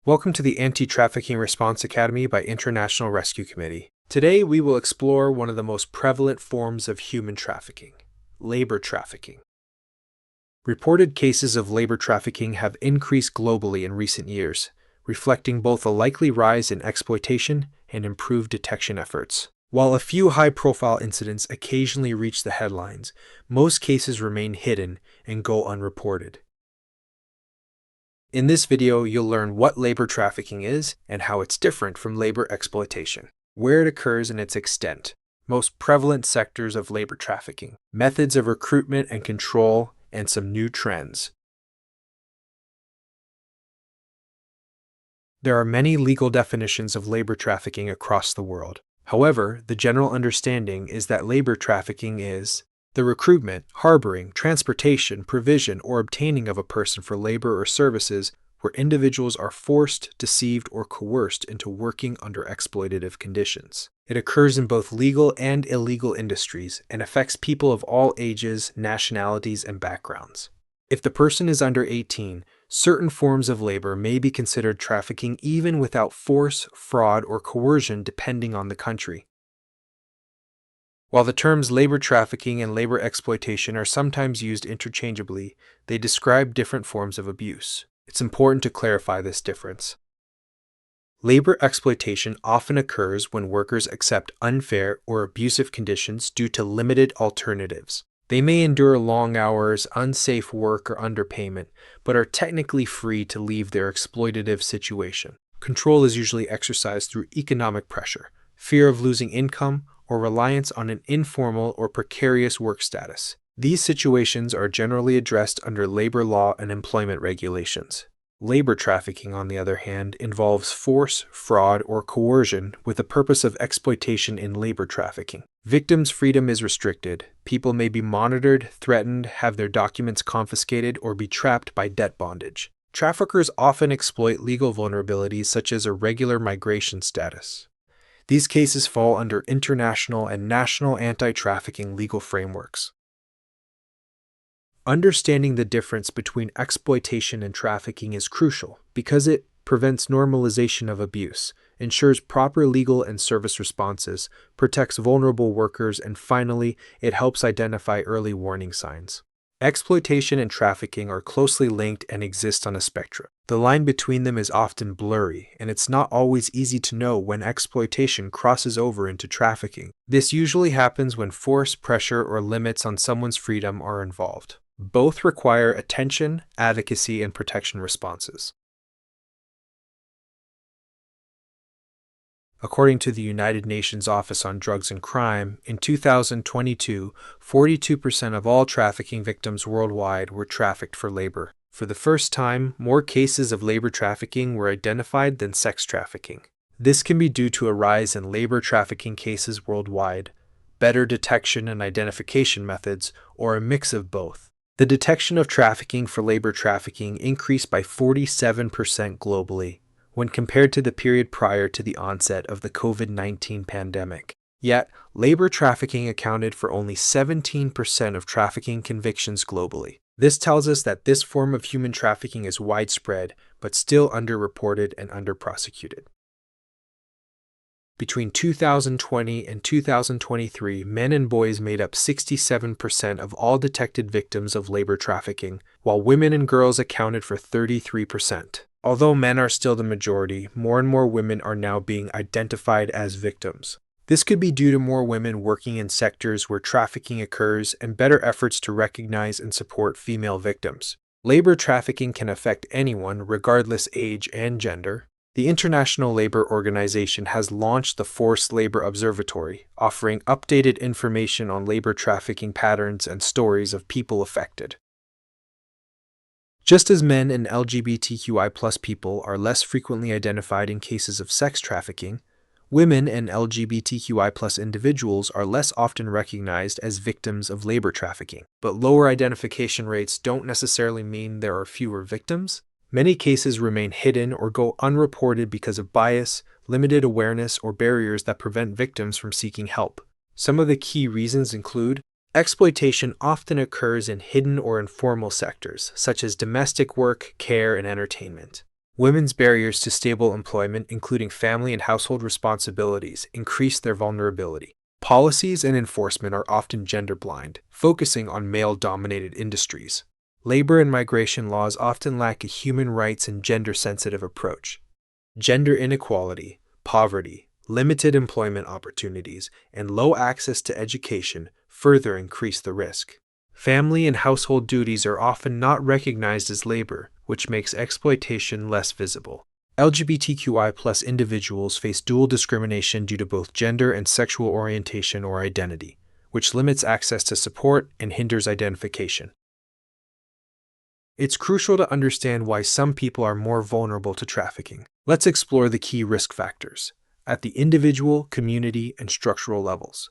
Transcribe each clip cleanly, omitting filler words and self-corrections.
Welcome to the Anti-Trafficking Response Academy by International Rescue Committee. Today we will explore one of the most prevalent forms of human trafficking, labor trafficking. Reported cases of labor trafficking have increased globally in recent years, reflecting both a likely rise in exploitation and improved detection efforts. While a few high-profile incidents occasionally reach the headlines, most cases remain hidden and go unreported. In this video, you'll learn what labor trafficking is and how it's different from labor exploitation, where it occurs and its extent, most prevalent sectors of labor trafficking, methods of recruitment and control, and some new trends. There are many legal definitions of labor trafficking across the world. However, the general understanding is that labor trafficking is the recruitment, harboring, transportation, provision, or obtaining of a person for labor or services where individuals are forced, deceived, or coerced into working under exploitative conditions. It occurs in both legal and illegal industries and affects people of all ages, nationalities, and backgrounds. If the person is under 18, certain forms of labor may be considered trafficking even without force, fraud, or coercion depending on the country. While the terms labor trafficking and labor exploitation are sometimes used interchangeably, they describe different forms of abuse. It's important to clarify this difference. Labor exploitation often occurs when workers accept unfair or abusive conditions due to limited alternatives. They may endure long hours, unsafe work, or underpayment, but are technically free to leave their exploitative situation. Control is usually exercised through economic pressure, fear of losing income, or reliance on an informal or precarious work status. These situations are generally addressed under labor law and employment regulations. Labor trafficking, on the other hand, involves force, fraud, or coercion with the purpose of exploitation in labor trafficking. Victims' freedom is restricted. People may be monitored, threatened, have their documents confiscated, or be trapped by debt bondage. Traffickers often exploit legal vulnerabilities such as irregular migration status. These cases fall under international and national anti-trafficking legal frameworks. Understanding the difference between exploitation and trafficking is crucial because it prevents normalization of abuse, ensures proper legal and service responses, protects vulnerable workers, and finally, it helps identify early warning signs. Exploitation and trafficking are closely linked and exist on a spectrum. The line between them is often blurry, and it's not always easy to know when exploitation crosses over into trafficking. This usually happens when force, pressure, or limits on someone's freedom are involved. Both require attention, advocacy, and protection responses. According to the United Nations Office on Drugs and Crime, in 2022, 42% of all trafficking victims worldwide were trafficked for labor. For the first time, more cases of labor trafficking were identified than sex trafficking. This can be due to a rise in labor trafficking cases worldwide, better detection and identification methods, or a mix of both. The detection of trafficking for labor trafficking increased by 47% globally when compared to the period prior to the onset of the COVID-19 pandemic. Yet, labor trafficking accounted for only 17% of trafficking convictions globally. This tells us that this form of human trafficking is widespread, but still underreported and underprosecuted. Between 2020 and 2023, men and boys made up 67% of all detected victims of labor trafficking, while women and girls accounted for 33%. Although men are still the majority, more and more women are now being identified as victims. This could be due to more women working in sectors where trafficking occurs and better efforts to recognize and support female victims. Labor trafficking can affect anyone, regardless age and gender. The International Labor Organization has launched the Forced Labor Observatory, offering updated information on labor trafficking patterns and stories of people affected. Just as men and LGBTQI+ people are less frequently identified in cases of sex trafficking, women and LGBTQI+ individuals are less often recognized as victims of labor trafficking. But lower identification rates don't necessarily mean there are fewer victims. Many cases remain hidden or go unreported because of bias, limited awareness, or barriers that prevent victims from seeking help. Some of the key reasons include exploitation often occurs in hidden or informal sectors, such as domestic work, care, and entertainment. Women's barriers to stable employment, including family and household responsibilities, increase their vulnerability. Policies and enforcement are often gender blind, focusing on male dominated industries. Labor and migration laws often lack a human rights and gender sensitive approach. Gender inequality, poverty, limited employment opportunities, and low access to education further increase the risk. Family and household duties are often not recognized as labor, which makes exploitation less visible. LGBTQI+ individuals face dual discrimination due to both gender and sexual orientation or identity, which limits access to support and hinders identification. It's crucial to understand why some people are more vulnerable to trafficking. Let's explore the key risk factors at the individual, community, and structural levels.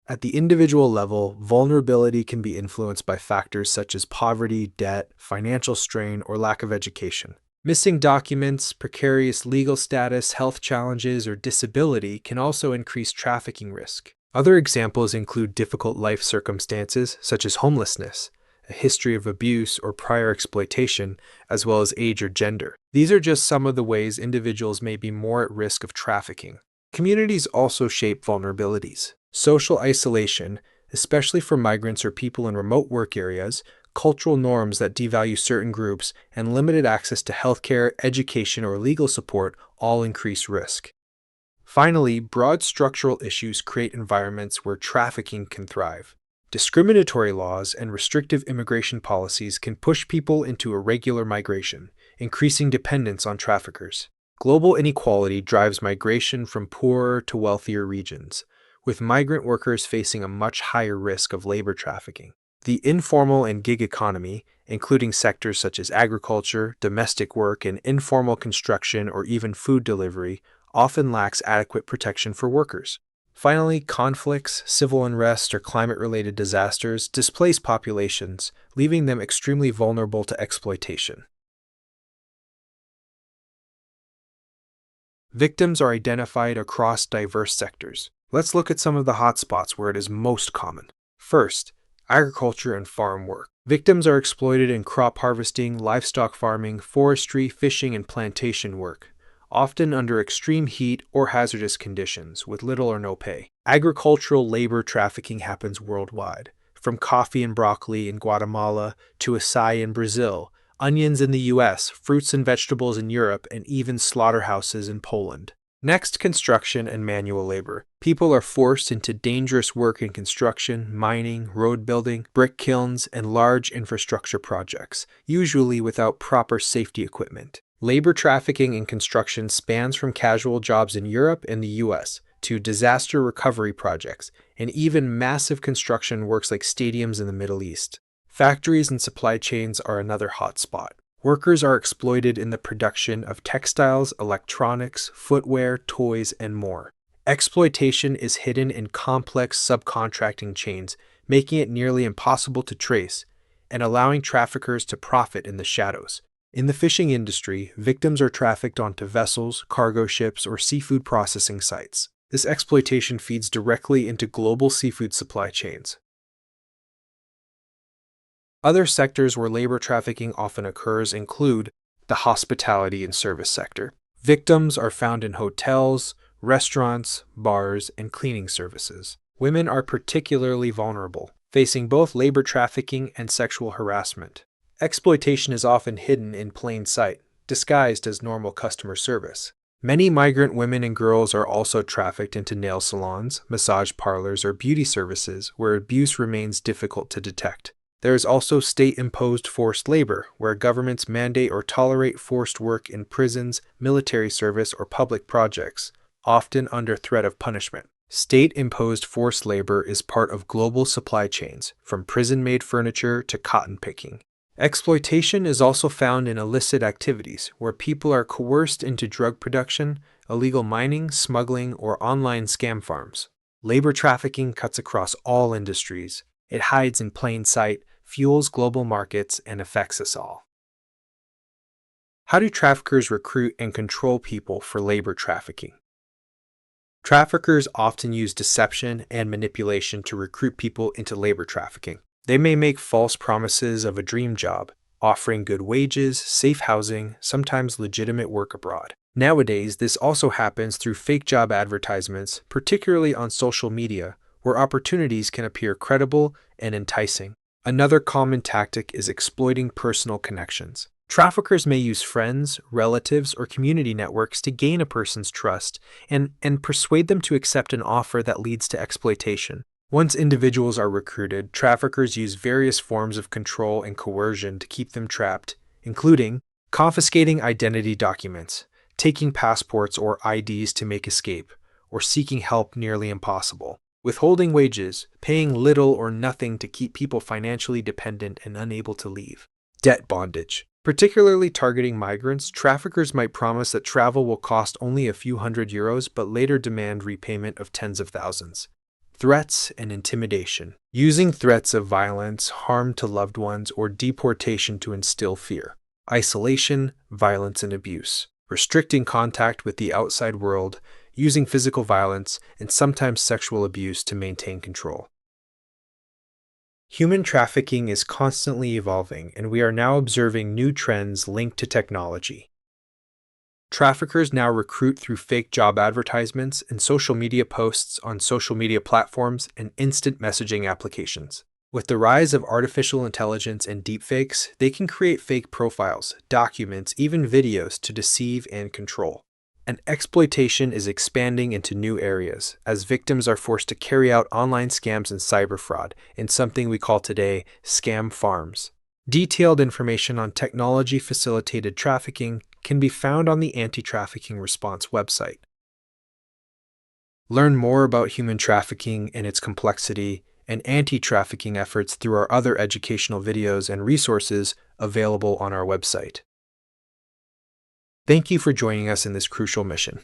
At the individual level, vulnerability can be influenced by factors such as poverty, debt, financial strain, or lack of education. Missing documents, precarious legal status, health challenges, or disability can also increase trafficking risk. Other examples include difficult life circumstances, such as homelessness, a history of abuse or prior exploitation, as well as age or gender. These are just some of the ways individuals may be more at risk of trafficking. Communities also shape vulnerabilities. Social isolation, especially for migrants or people in remote work areas, cultural norms that devalue certain groups, and limited access to healthcare, education, or legal support all increase risk. Finally, broad structural issues create environments where trafficking can thrive. Discriminatory laws and restrictive immigration policies can push people into irregular migration, increasing dependence on traffickers. Global inequality drives migration from poorer to wealthier regions, with migrant workers facing a much higher risk of labor trafficking. The informal and gig economy, including sectors such as agriculture, domestic work, and informal construction or even food delivery, often lacks adequate protection for workers. Finally, conflicts, civil unrest, or climate-related disasters displace populations, leaving them extremely vulnerable to exploitation. Victims are identified across diverse sectors. Let's look at some of the hotspots where it is most common. First, agriculture and farm work. Victims are exploited in crop harvesting, livestock farming, forestry, fishing, and plantation work, often under extreme heat or hazardous conditions with little or no pay. Agricultural labor trafficking happens worldwide, from coffee and broccoli in Guatemala to acai in Brazil, onions in the US, fruits and vegetables in Europe, and even slaughterhouses in Poland. Next, construction and manual labor. People are forced into dangerous work in construction, mining, road building, brick kilns, and large infrastructure projects, usually without proper safety equipment. Labor trafficking in construction spans from casual jobs in Europe and the US to disaster recovery projects, and even massive construction works like stadiums in the Middle East. Factories and supply chains are another hotspot. Workers are exploited in the production of textiles, electronics, footwear, toys, and more. Exploitation is hidden in complex subcontracting chains, making it nearly impossible to trace, and allowing traffickers to profit in the shadows. In the fishing industry, victims are trafficked onto vessels, cargo ships, or seafood processing sites. This exploitation feeds directly into global seafood supply chains. Other sectors where labor trafficking often occurs include the hospitality and service sector. Victims are found in hotels, restaurants, bars, and cleaning services. Women are particularly vulnerable, facing both labor trafficking and sexual harassment. Exploitation is often hidden in plain sight, disguised as normal customer service. Many migrant women and girls are also trafficked into nail salons, massage parlors, or beauty services where abuse remains difficult to detect. There is also state-imposed forced labor, where governments mandate or tolerate forced work in prisons, military service, or public projects, often under threat of punishment. State-imposed forced labor is part of global supply chains, from prison-made furniture to cotton picking. Exploitation is also found in illicit activities, where people are coerced into drug production, illegal mining, smuggling, or online scam farms. Labor trafficking cuts across all industries. It hides in plain sight, fuels global markets, and affects us all. How do traffickers recruit and control people for labor trafficking? Traffickers often use deception and manipulation to recruit people into labor trafficking. They may make false promises of a dream job, offering good wages, safe housing, sometimes legitimate work abroad. Nowadays, this also happens through fake job advertisements, particularly on social media, where opportunities can appear credible and enticing. Another common tactic is exploiting personal connections. Traffickers may use friends, relatives, or community networks to gain a person's trust and persuade them to accept an offer that leads to exploitation. Once individuals are recruited, traffickers use various forms of control and coercion to keep them trapped, including confiscating identity documents, taking passports or IDs to make escape, or seeking help nearly impossible. Withholding wages, paying little or nothing to keep people financially dependent and unable to leave. Debt bondage. Particularly targeting migrants, traffickers might promise that travel will cost only a few €100 but later demand repayment of tens of thousands. Threats and intimidation. Using threats of violence, harm to loved ones, or deportation to instill fear. Isolation, violence, and abuse. Restricting contact with the outside world, using physical violence, and sometimes sexual abuse to maintain control. Human trafficking is constantly evolving, and we are now observing new trends linked to technology. Traffickers now recruit through fake job advertisements and social media posts on social media platforms and instant messaging applications. With the rise of artificial intelligence and deepfakes, they can create fake profiles, documents, even videos to deceive and control. And exploitation is expanding into new areas, as victims are forced to carry out online scams and cyber fraud in something we call today scam farms. Detailed information on technology-facilitated trafficking can be found on the Anti-Trafficking Response website. Learn more about human trafficking and its complexity and anti-trafficking efforts through our other educational videos and resources available on our website. Thank you for joining us in this crucial mission.